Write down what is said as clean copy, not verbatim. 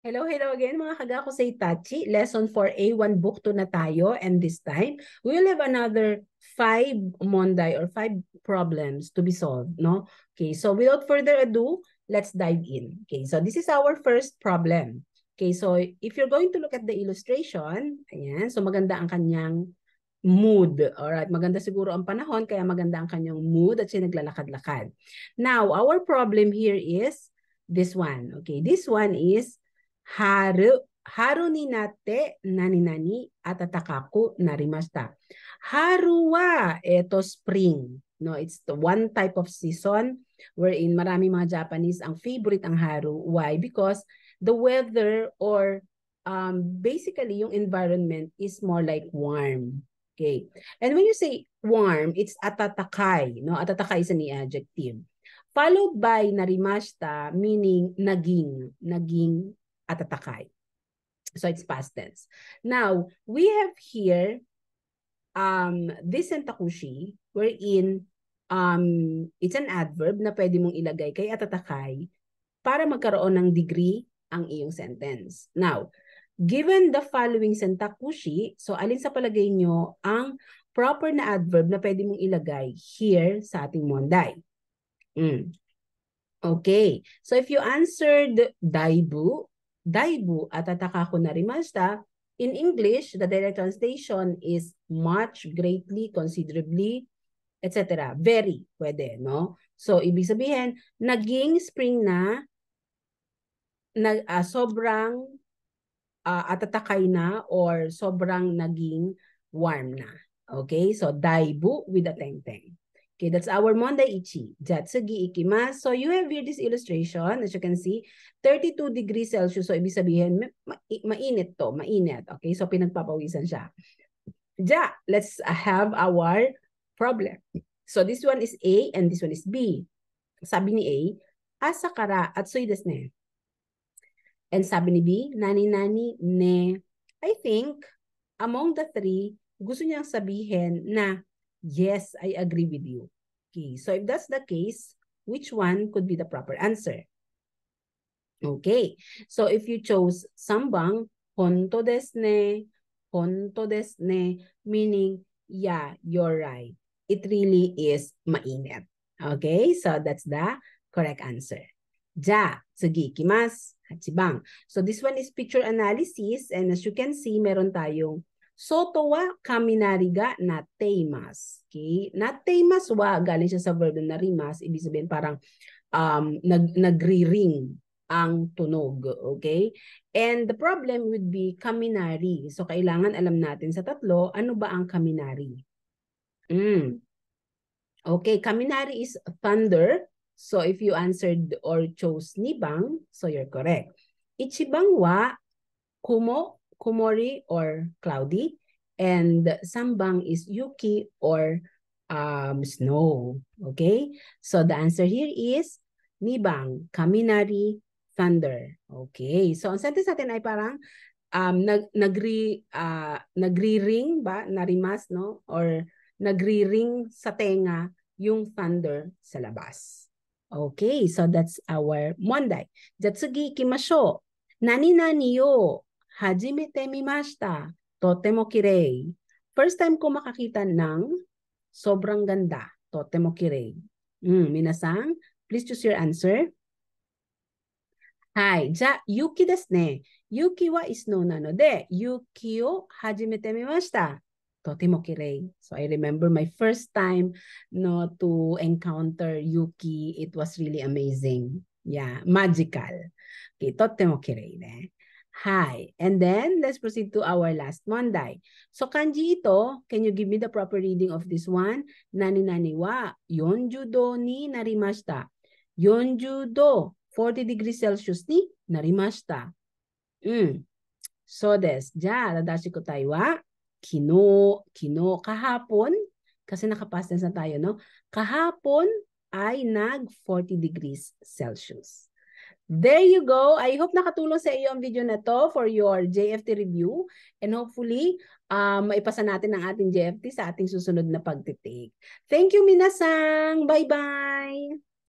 Hello, hello again mga kagako sa Itachi. Lesson for A1 Book 2 na tayo, and this time we will have another 5 Monday or 5 problems to be solved, no? Okay, so without further ado, let's dive in. Okay, so this is our first problem. Okay, so if you're going to look at the illustration, ayan, so maganda ang kanyang mood. Alright, maganda siguro ang panahon, kaya maganda ang kanyang mood at siya naglalakad-lakad. Now, our problem here is this one. Okay, this one is haru ni natte nani-nani atatakaku narimashita. Haru wa eto spring. No, it's the one type of season wherein marami mga Japanese ang favorite ang haru. Why? Because the weather or basically yung environment is more like warm. Okay. And when you say warm, it's atatakai. No, atatakai is an adjective. Followed by narimashita, meaning naging atatakai. So it's past tense. Now, we have here this sentakushi wherein it's an adverb na pwede mong ilagay kay atatakai para magkaroon ng degree ang iyong sentence. Now, given the following sentakushi, so alin sa palagay nyo ang proper na adverb na pwede mong ilagay here sa ating monday? Okay. So if you answered daibu atatakaku narimashita, in English, the direct translation is much, greatly, considerably, etc. Very, pwede, no? So, ibig sabihin, naging spring na, sobrang atatakay na or sobrang naging warm na. Okay? So, daibu with a teng-teng. Okay, that's our Monday Ichi. Jatsugi ikimasu. So you have here this illustration. As you can see, 32 degrees Celsius. So ibig sabihin, mainit to. Mainit. Okay, so pinagpapawisan siya. Ja, let's have our problem. So this one is A and this one is B. Sabi ni A, asakara atsui desu ne. And sabi ni B, nani-nani ne. I think, among the three, gusto niyang sabihin na yes, I agree with you. Okay, so if that's the case, which one could be the proper answer? Okay, so if you chose sambang, honto desu ne, meaning, yeah, you're right. It really is mainit. Okay, so that's the correct answer. Ja, tsugi ikimasu. Hachibang. So this one is picture analysis, and as you can see, meron tayong soto wa kaminari ga nateimasu. Okay? Nateimasu wa, galing siya sa verb na narimas, ibig sabihin parang nagri-ring ang tunog. Okay? And the problem would be kaminari. So kailangan alam natin sa tatlo, ano ba ang kaminari? Okay, kaminari is thunder. So if you answered or chose nibang, so you're correct. Ichibang wa kumori or cloudy, and sambang is yuki or snow. Okay, so the answer here is nibang, kaminari, thunder. Okay, so ang sentence natin ay parang nagri-ring ba, narimas, no? Or nagri-ring sa tenga yung thunder sa labas. Okay, so that's our Monday. Jatsugi ikimasho. Nani-nani yo hajimete mimashita. Totemo kirei. First time ko makakita ng sobrang ganda. Totemo kirei. Minasang, please choose your answer. Hi, ja, yuki desu ne. Yuki wa snow na no de, yuki o hajimete mimashita. Totemo kirei. So I remember my first time to encounter yuki. It was really amazing. Yeah, magical. Okay, totemo kirei ne. Hi. And then, let's proceed to our last Monday. So, kanji ito, can you give me the proper reading of this one? Nani-nani wa 40 do ni narimashita. 40 do, 40 degrees Celsius ni narimashita. So des, ja, tadashi ko tayo wa, kino, kahapon, kasi nakapast tense na tayo, no? Kahapon ay nag 40 degrees Celsius. There you go. I hope nakatulong sa iyo ang video na to for your JFT review. And hopefully, maipasa natin ang ating JFT sa ating susunod na pagtitake. Thank you, minasang. Bye-bye.